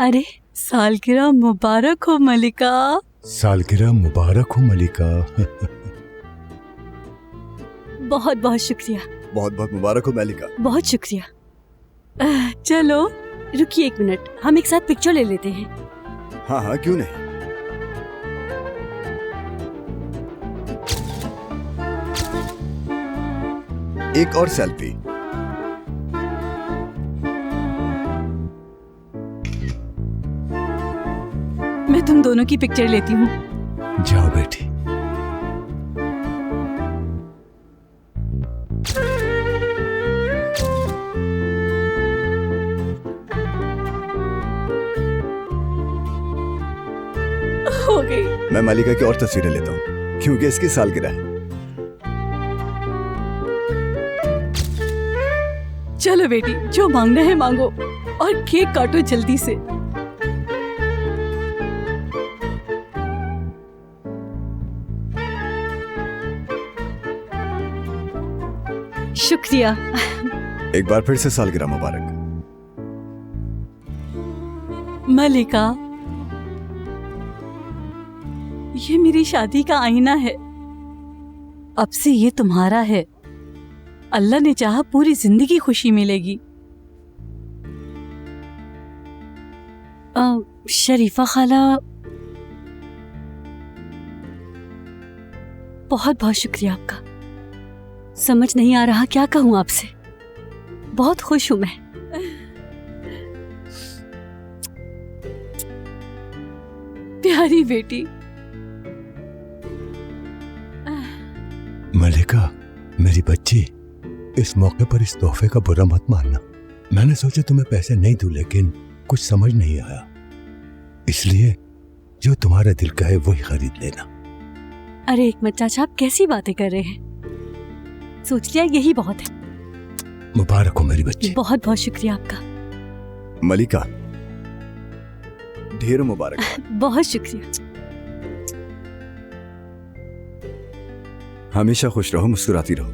अरे सालगिरह मुबारक हो मलिका। सालगिरह मुबारक हो मलिका। बहुत बहुत शुक्रिया। बहुत बहुत मुबारक हो मलिका। बहुत शुक्रिया। चलो रुकिए एक मिनट, हम एक साथ पिक्चर ले लेते हैं। हाँ हाँ क्यों नहीं। एक और सेल्फी। मैं तुम दोनों की पिक्चर लेती हूँ। जाओ बेटी। हो गई। मैं मलिका की और तस्वीरें लेता हूँ क्योंकि इसकी सालगिरह है। चलो बेटी, जो मांगना है मांगो और केक काटो जल्दी से। शुक्रिया। एक बार फिर से सालगिरह मुबारक। मलिका, ये मेरी शादी का आईना है। अब से ये तुम्हारा है। अल्लाह ने चाहा पूरी जिंदगी खुशी मिलेगी। शरीफा खाला, बहुत बहुत शुक्रिया आपका। समझ नहीं आ रहा क्या कहूं आपसे। बहुत खुश हूं मैं। प्यारी बेटी। मलिका, मेरी बच्ची, इस मौके पर इस तोहफे का बुरा मत मानना। मैंने सोचा तुम्हें पैसे नहीं दूं, लेकिन कुछ समझ नहीं आया, इसलिए जो तुम्हारा दिल कहे वही खरीद लेना। अरे हिकमत चाचा, आप कैसी बातें कर रहे हैं? सोच लिया यही बहुत है। मुबारक हो मेरी बच्ची। बहुत बहुत शुक्रिया आपका। मलिका, ढेर मुबारक। बहुत शुक्रिया। हमेशा खुश रहो, मुस्कुराती रहो।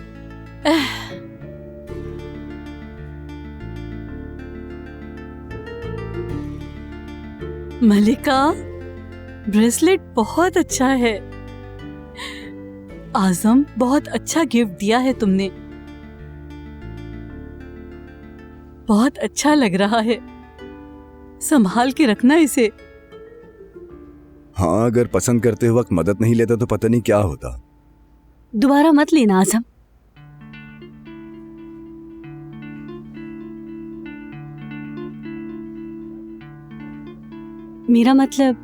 मलिका, ब्रेसलेट बहुत अच्छा है। आजम, बहुत अच्छा गिफ्ट दिया है तुमने। बहुत अच्छा लग रहा है। संभाल के रखना इसे। हाँ, अगर पसंद करते वक्त मदद नहीं लेता तो पता नहीं क्या होता। दोबारा मत लेना आजम। मेरा मतलब,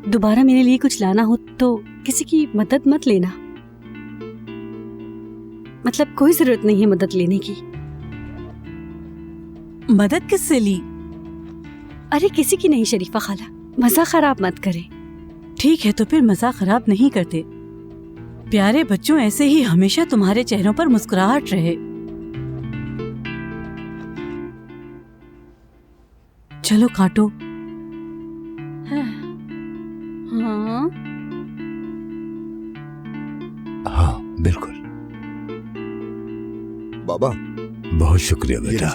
दोबारा मेरे लिए कुछ लाना हो तो किसी की मदद मत लेना। मतलब कोई जरूरत नहीं है मदद लेने की। मदद किससे ली? अरे किसी की नहीं शरीफा खाला, मजा खराब मत करें। ठीक है तो फिर मजा खराब नहीं करते। प्यारे बच्चों, ऐसे ही हमेशा तुम्हारे चेहरों पर मुस्कुराहट रहे। चलो काटो। हाँ हाँ बिल्कुल। बाबा, बहुत शुक्रिया बेटा।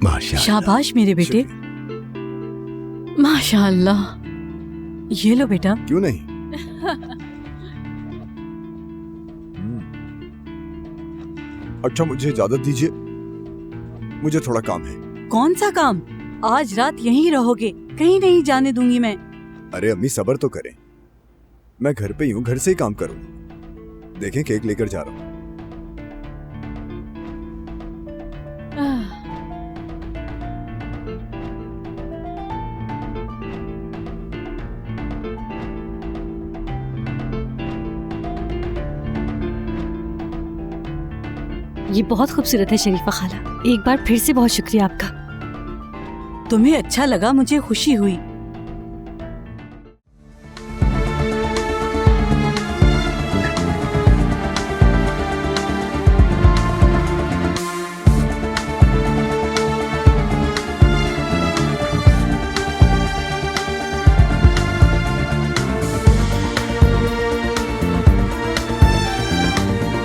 माशाअल्लाह। शाबाश मेरे बेटे, माशाअल्लाह। ये लो बेटा। क्यों नहीं। अच्छा, मुझे इजाजत दीजिए, मुझे थोड़ा काम है। कौन सा काम? आज रात यहीं रहोगे, कहीं नहीं जाने दूंगी मैं। अरे अम्मी, सब्र तो करें। मैं घर पे ही हूँ, घर से ही काम करूँ। देखें, केक लेकर जा रहा हूँ। ये बहुत खूबसूरत है शरीफा खाला। एक बार फिर से बहुत शुक्रिया आपका। तुम्हें अच्छा लगा, मुझे खुशी हुई।